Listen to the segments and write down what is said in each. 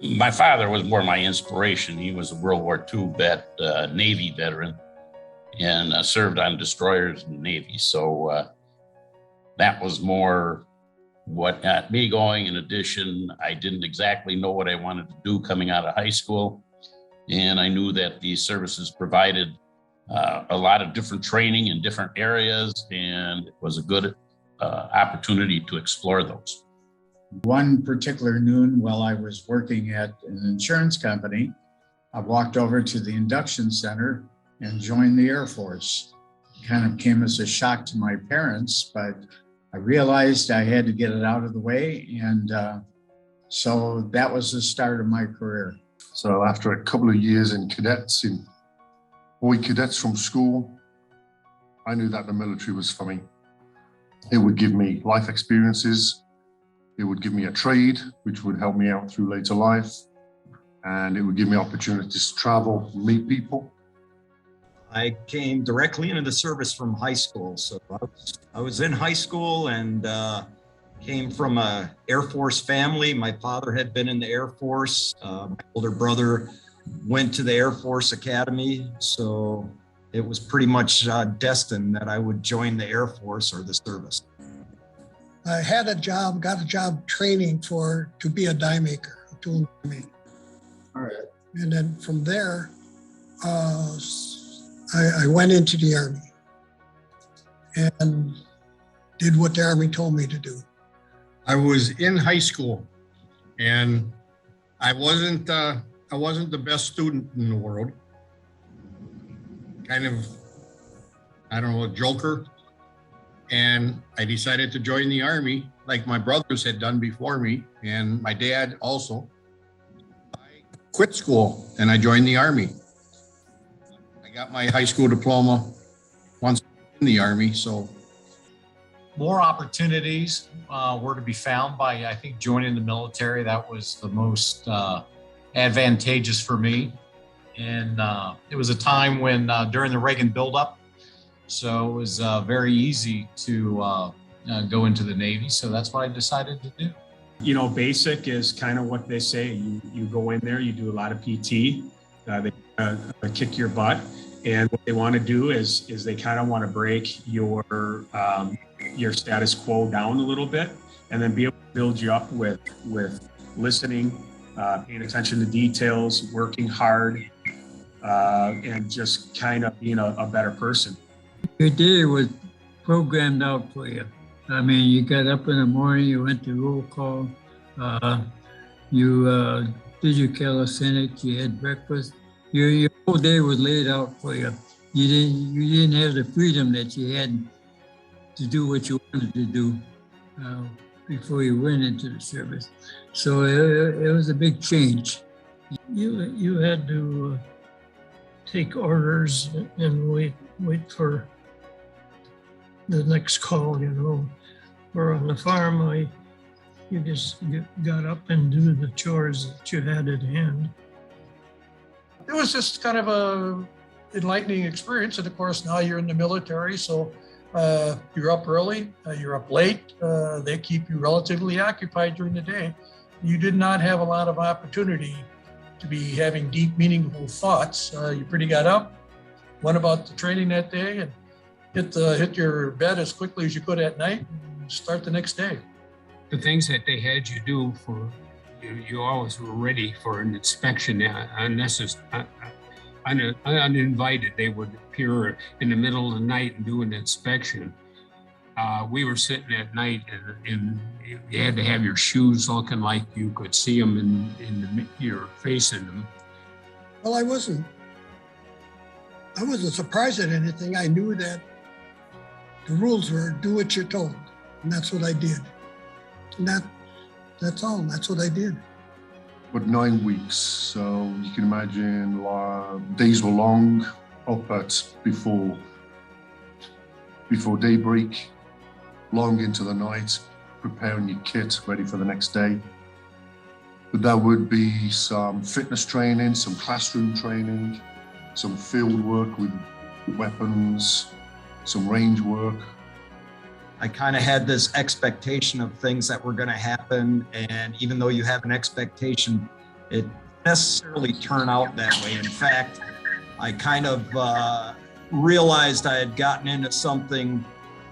My father was more my inspiration. He was a World War II Navy veteran, and served on destroyers in the Navy. So that was more what got me going. In addition, I didn't exactly know what I wanted to do coming out of high school. And I knew that these services provided a lot of different training in different areas, and it was a good opportunity to explore those. One particular noon while I was working at an insurance company, I walked over to the induction center and joined the Air Force. It kind of came as a shock to my parents, but I realized I had to get it out of the way. And so that was the start of my career. So after a couple of years in boy cadets from school, I knew that the military was for me. It would give me life experiences. It would give me a trade, which would help me out through later life. And it would give me opportunities to travel, meet people. I came directly into the service from high school. So I was in high school and came from an Air Force family. My father had been in the Air Force. My older brother went to the Air Force Academy. So it was pretty much destined that I would join the Air Force or the service. I had a job, got a job training to be a die maker, a tool maker. All right. And then from there, I went into the Army and did what the Army told me to do. I was in high school and I wasn't the best student in the world. Kind of, I don't know, a joker. And I decided to join the Army like my brothers had done before me, and my dad also. I quit school and I joined the Army. I got my high school diploma once in the Army, so. More opportunities were to be found by, I think, joining the military. That was the most advantageous for me. And it was a time when during the Reagan buildup, so it was very easy to go into the Navy. So that's what I decided to do. You know, basic is kind of what they say. You go in there, you do a lot of PT, they kick your butt. And what they want to do is they kind of want to break your status quo down a little bit and then be able to build you up with listening, paying attention to details, working hard, and just kind of being a better person. Your day was programmed out for you. I mean, you got up in the morning, you went to roll call, you did your calisthenics, you had breakfast. Your whole day was laid out for you. You didn't have the freedom that you had to do what you wanted to do before you went into the service. So it was a big change. You had to take orders and wait for the next call, you know. Or on the farm, you just got up and do the chores that you had at hand. It was just kind of a enlightening experience. And of course, now you're in the military, so you're up early, you're up late. They keep you relatively occupied during the day. You did not have a lot of opportunity to be having deep, meaningful thoughts. You pretty got up, went about the training that day, and hit your bed as quickly as you could at night and start the next day. The things that they had you do you always were ready for an inspection, uninvited. They would appear in the middle of the night and do an inspection. We were sitting at night and you had to have your shoes looking like you could see them you're facing them. Well, I wasn't surprised at anything. I knew that the rules were do what you're told, and that's what I did. And that's all. That's what I did. But 9 weeks, so you can imagine days were long, up at before daybreak, long into the night, preparing your kit ready for the next day. But there would be some fitness training, some classroom training, some field work with weapons, some range work. I kind of had this expectation of things that were going to happen. And even though you have an expectation, it necessarily turn out that way. In fact, I kind of realized I had gotten into something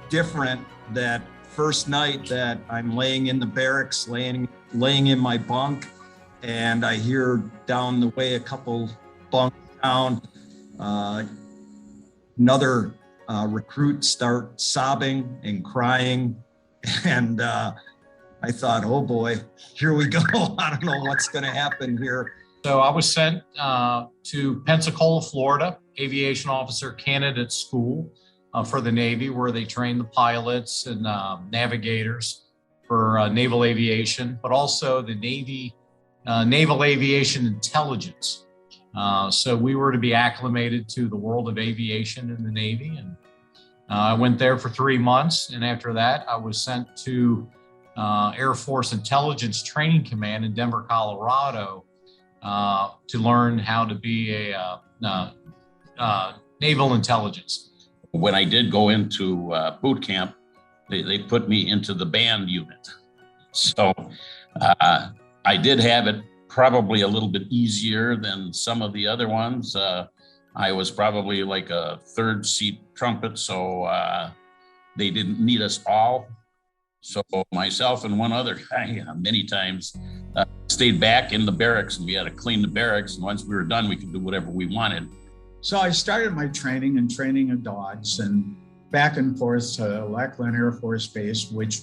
different that first night that I'm laying in the barracks, laying in my bunk, and I hear down the way a couple bunks down, another recruit start sobbing and crying. And I thought, oh boy, here we go. I don't know what's going to happen here. So I was sent to Pensacola, Florida, aviation officer candidate school for the Navy, where they train the pilots and navigators for naval aviation, but also the Navy Naval Aviation Intelligence. So we were to be acclimated to the world of aviation in the Navy. And I went there for 3 months. And after that, I was sent to Air Force Intelligence Training Command in Denver, Colorado, to learn how to be a naval intelligence. When I did go into boot camp, they put me into the band unit. So I did have it probably a little bit easier than some of the other ones. I was probably like a third seat trumpet, so they didn't need us all. So myself and one other guy many times stayed back in the barracks, and we had to clean the barracks. And once we were done, we could do whatever we wanted. So I started my training of dogs and back and forth to Lackland Air Force Base, which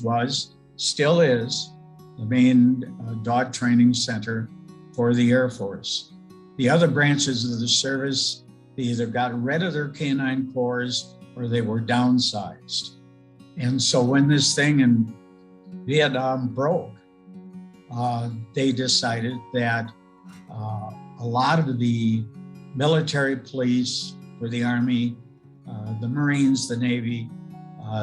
still is, the main dog training center for the Air Force. The other branches of the service, they either got rid of their canine corps or they were downsized. And so when this thing in Vietnam broke, they decided that a lot of the military police for the Army, the Marines, the Navy,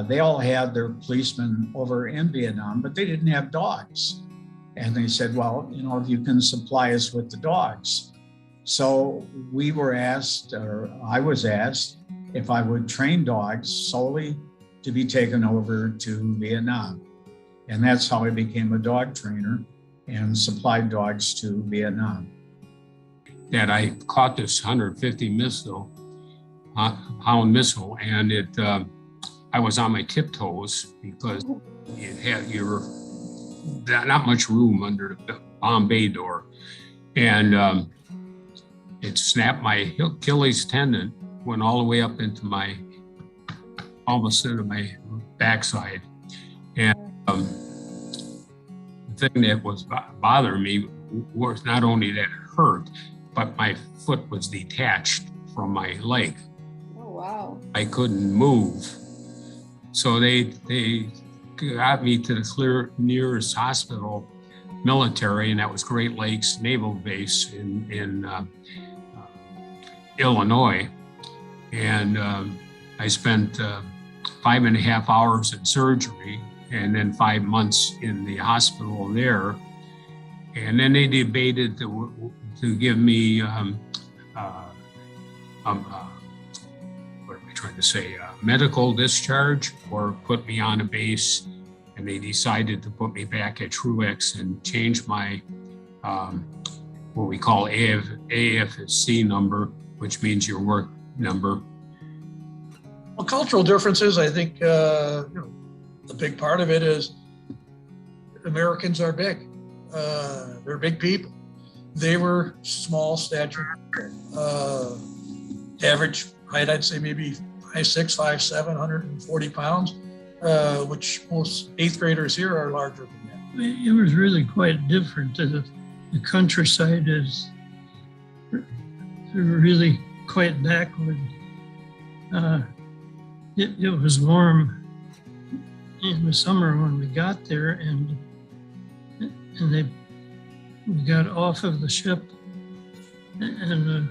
they all had their policemen over in Vietnam, but they didn't have dogs. And they said, well, if you can supply us with the dogs. So we were asked, or I was asked, if I would train dogs solely to be taken over to Vietnam. And that's how I became a dog trainer and supplied dogs to Vietnam. That I caught this 150 pound missile, and I was on my tiptoes because you were not much room under the bomb bay door, and it snapped my Achilles tendon, went all the way up into almost into my backside, and the thing that was bothering me was not only that it hurt, but my foot was detached from my leg. Oh, wow. I couldn't move. So they got me to the nearest hospital, military, and that was Great Lakes Naval Base in Illinois. And I spent 5.5 hours in surgery and then 5 months in the hospital there. And then they debated to give me, what am I trying to say, medical discharge, or put me on a base. And they decided to put me back at Truex and change my, what we call AFSC number, which means your work number. Well, cultural differences, I think, the big part of it is Americans are big. They're big people. They were small stature. Average height, I'd say maybe 5'6", 5'7", 140 pounds, which most 8th graders here are larger than that. It was really quite different. The countryside is really quite backward. It was warm in the summer when we got there, and we got off of the ship, and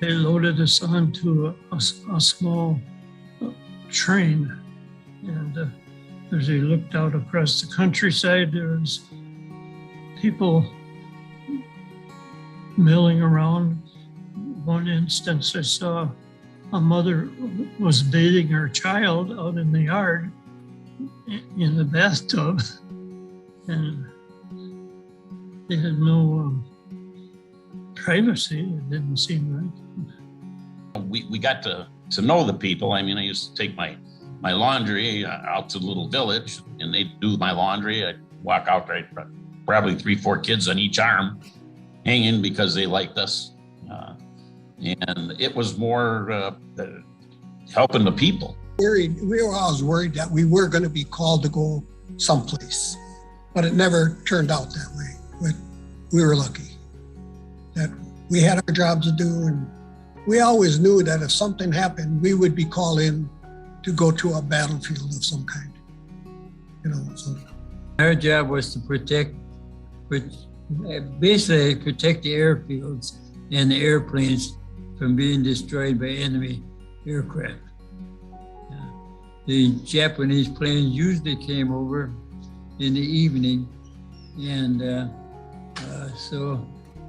they loaded us onto a small train. And as we looked out across the countryside, there was people milling around. One instance, I saw a mother was bathing her child out in the yard in the bathtub. And They had no privacy. It didn't seem right. We got to know the people. I mean, I used to take my laundry out to the little village, and they'd do my laundry. I'd walk out there, probably 3-4 kids on each arm hanging because they liked us. And it was more helping the people. We were always worried that we were going to be called to go someplace, but it never turned out that way. But we were lucky that we had our jobs to do, and we always knew that if something happened, we would be called in to go to a battlefield of some kind. You know, so Our job was to basically protect the airfields and the airplanes from being destroyed by enemy aircraft. The Japanese planes usually came over in the evening, and so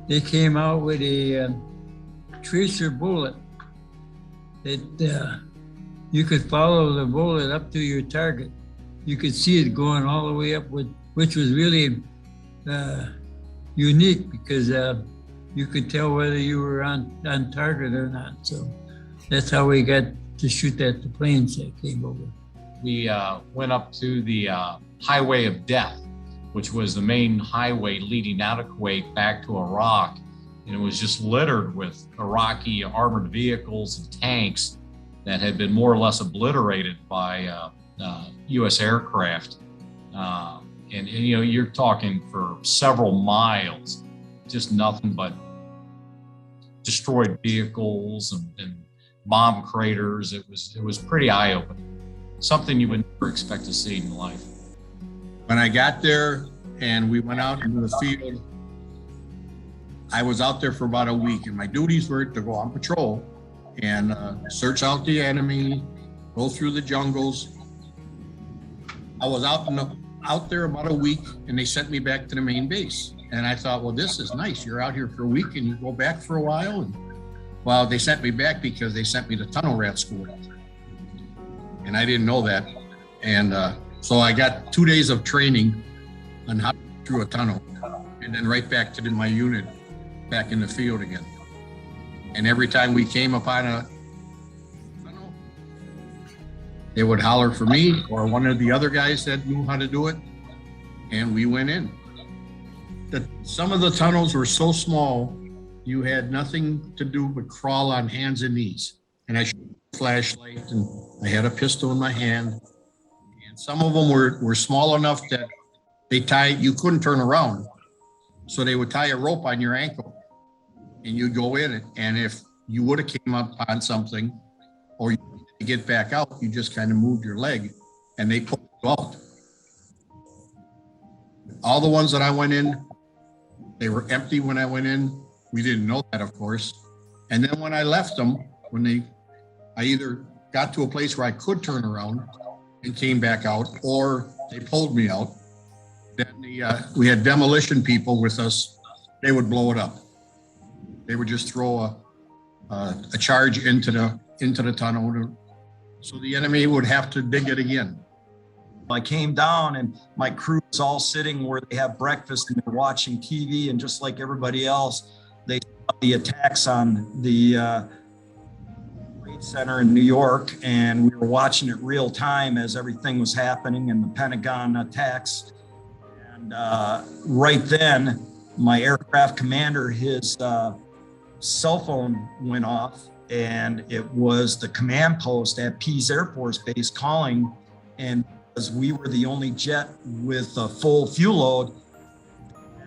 they came out with a tracer bullet that you could follow the bullet up to your target. You could see it going all the way up, which was really unique because you could tell whether you were on target or not. So that's how we got to shoot at the planes that came over. We went up to the Highway of Death, which was the main highway leading out of Kuwait back to Iraq. And it was just littered with Iraqi armored vehicles and tanks that had been more or less obliterated by U.S. aircraft. And you know, you're talking for several miles, just nothing but destroyed vehicles and bomb craters. It was pretty eye-opening. Something you would never expect to see in life. When I got there and we went out into the field, I was out there for about a week, and my duties were to go on patrol and search out the enemy, go through the jungles. I was out there about a week, and they sent me back to the main base. And I thought, well, this is nice. You're out here for a week and you go back for a while. And well, they sent me back because they sent me to tunnel rat school. And I didn't know that. And so I got 2 days of training on how to get through a tunnel, and then right back to my unit, back in the field again. And every time we came upon a tunnel, they would holler for me or one of the other guys that knew how to do it, and we went in. Some of the tunnels were so small, you had nothing to do but crawl on hands and knees. And I shot a flashlight, and I had a pistol in my hand. And some of them were small enough that you couldn't turn around. So they would tie a rope on your ankle, and you'd go in it. And if you would have came up on something, or you needed to get back out, you just kind of moved your leg, and they pulled you out. All the ones that I went in, they were empty when I went in. We didn't know that, of course. And then when I left them, I either got to a place where I could turn around and came back out, or they pulled me out. Then we had demolition people with us. They would blow it up. They would just throw a charge into the tunnel, so the enemy would have to dig it again. I came down, and my crew was all sitting where they have breakfast and they're watching TV, and just like everybody else, they saw the attacks on the Trade Center in New York, and we were watching it real time as everything was happening and the Pentagon attacks. And right then, my aircraft commander, his cell phone went off, and it was the command post at Pease Air Force Base calling, and because we were the only jet with a full fuel load,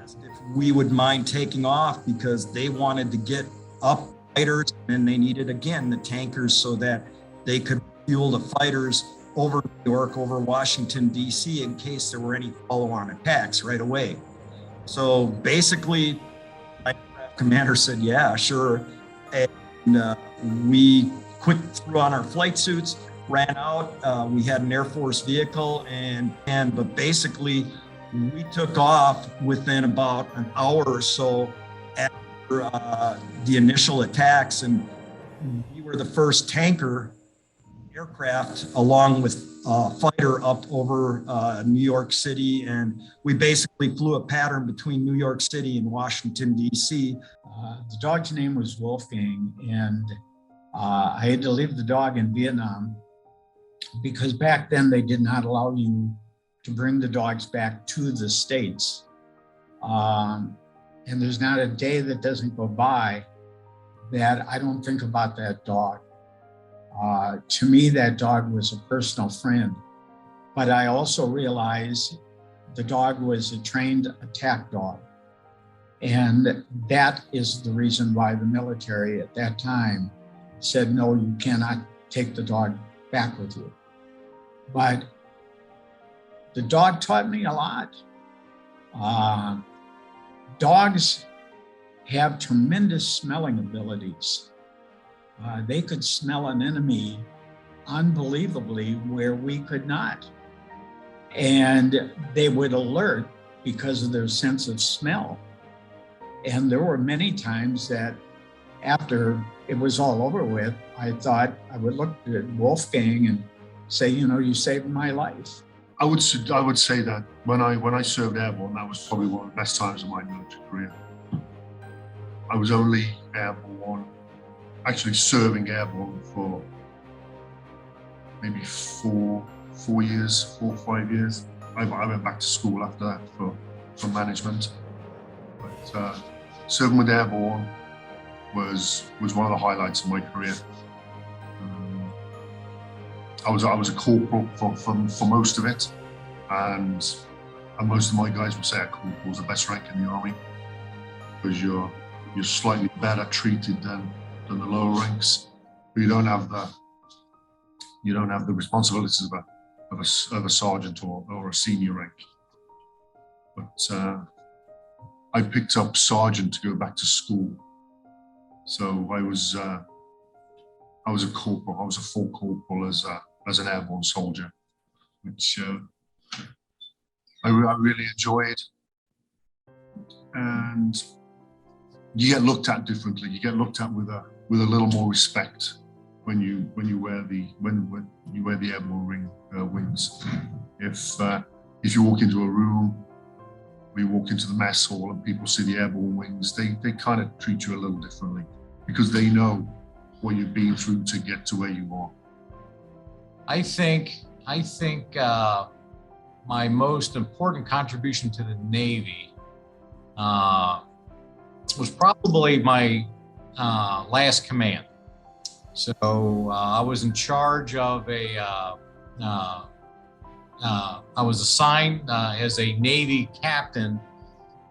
asked if we would mind taking off because they wanted to get up fighters, and they needed, again, the tankers so that they could fuel the fighters over New York, over Washington, D.C. in case there were any follow-on attacks right away. So basically, my aircraft commander said, yeah, sure. And we quick threw on our flight suits, ran out. We had an Air Force vehicle, but basically we took off within about an hour or so after the initial attacks, and we were the first tanker aircraft along with fighter up over New York City. And we basically flew a pattern between New York City and Washington, D.C. The dog's name was Wolfgang, and I had to leave the dog in Vietnam because back then they did not allow you to bring the dogs back to the States. And there's not a day that doesn't go by that I don't think about that dog. To me, that dog was a personal friend, but I also realized the dog was a trained attack dog. And that is the reason why the military at that time said, no, you cannot take the dog back with you. But the dog taught me a lot. Dogs have tremendous smelling abilities. They could smell an enemy unbelievably where we could not. And they would alert because of their sense of smell. And there were many times that after it was all over with, I thought I would look at Wolfgang and say, you know, you saved my life. I would say that when I served airborne, that was probably one of the best times of my military career. I was only airborne, actually serving airborne for maybe 4 or 5 years. I went back to school after that for management. But serving with airborne was one of the highlights of my career. I was a corporal for most of it, and most of my guys would say a corporal is the best rank in the army because you're slightly better treated than the lower ranks. But you don't have the responsibilities of a sergeant or a senior rank. But I picked up sergeant to go back to school, so I was a corporal. I was a full corporal as an airborne soldier, which I really enjoyed. And you get looked at differently. You get looked at with a little more respect when you wear the airborne wings. If you walk into a room, or you walk into the mess hall and people see the airborne wings, they kind of treat you a little differently because they know what you've been through to get to where you are. I think my most important contribution to the Navy was probably my last command. So I was in charge of I was assigned as a Navy captain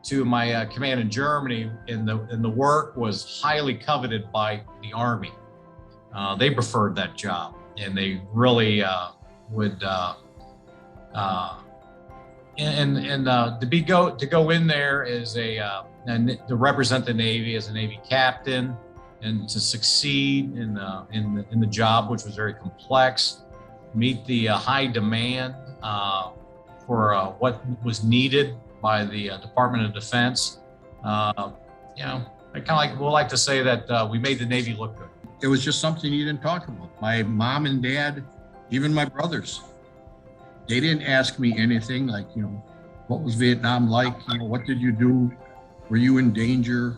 to my command in Germany, and the work was highly coveted by the Army. They preferred that job, and they really would. To go in there as and to represent the Navy as a Navy captain, and to succeed in the job, which was very complex, meet the high demand for what was needed by the Department of Defense. I kind of like to say that we made the Navy look good. It was just something you didn't talk about. My mom and dad, even my brothers, they didn't ask me anything like, what was Vietnam like? What did you do? Were you in danger?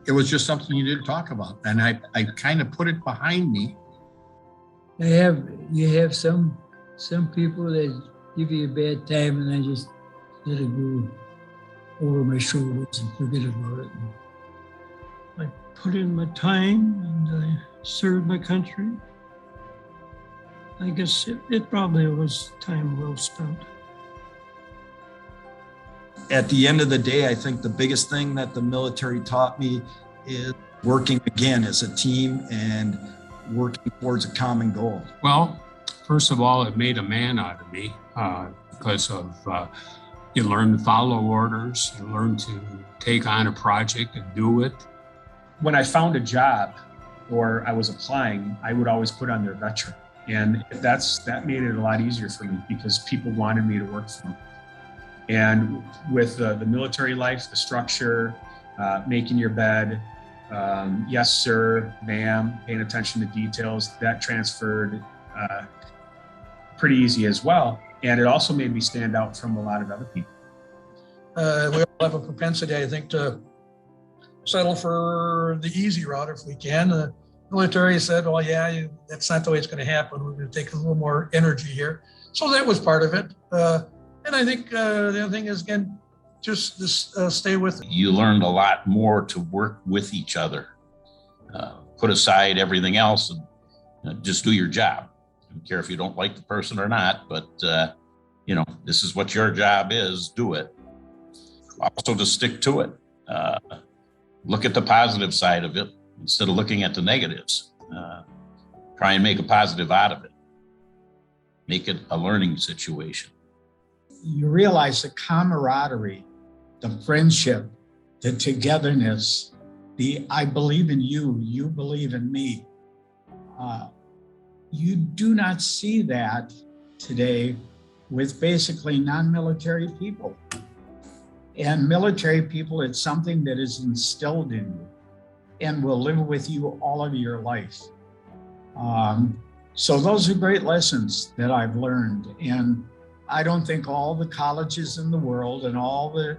It was just something you didn't talk about. And I kind of put it behind me. You have some people that give you a bad time and I just let it go over my shoulders and forget about it. I put in my time and I served my country. I guess it probably was time well spent. At the end of the day, I think the biggest thing that the military taught me is working again as a team and working towards a common goal. Well, first of all, it made a man out of me because of you learn to follow orders, you learn to take on a project and do it. When I found a job or I was applying, I would always put on their veteran. And that made it a lot easier for me because people wanted me to work for them. And with the military life, the structure, making your bed, yes, sir, ma'am, paying attention to details, that transferred pretty easy as well. And it also made me stand out from a lot of other people. We all have a propensity, I think, to settle for the easy route if we can. The military said, well, yeah, that's not the way it's going to happen. We're going to take a little more energy here. So that was part of it. And I think the other thing is, again, just stay with it. You learned a lot more to work with each other. Put aside everything else and just do your job. I don't care if you don't like the person or not, but this is what your job is, do it. Also to stick to it. Look at the positive side of it instead of looking at the negatives. Try and make a positive out of it. Make it a learning situation. You realize the camaraderie, the friendship, the togetherness, the I believe in you, you believe in me. You do not see that today with basically non-military people. And military people, it's something that is instilled in you and will live with you all of your life. So those are great lessons that I've learned. And I don't think all the colleges in the world and all the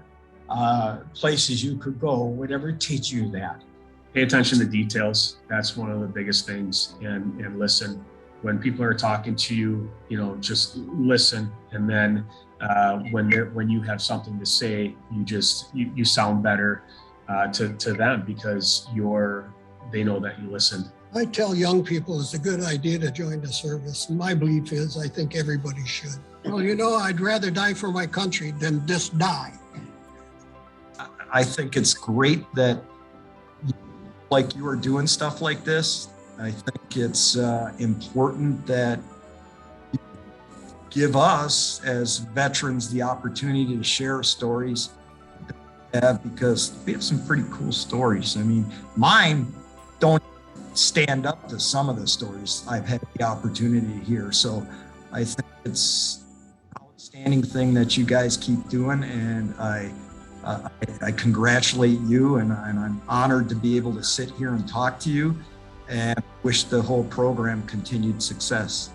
places you could go would ever teach you that. Pay attention to details. That's one of the biggest things. And listen. When people are talking to you, just listen. And then when you have something to say, you sound better to them because they know that you listened. I tell young people it's a good idea to join the service. My belief is I think everybody should. Well, I'd rather die for my country than just die. I think it's great that you are doing stuff like this. I think it's important that you give us as veterans the opportunity to share stories because we have some pretty cool stories. I mean, mine don't stand up to some of the stories I've had the opportunity to hear. So I think it's an outstanding thing that you guys keep doing, and I congratulate you, and I'm honored to be able to sit here and talk to you, and wish the whole program continued success.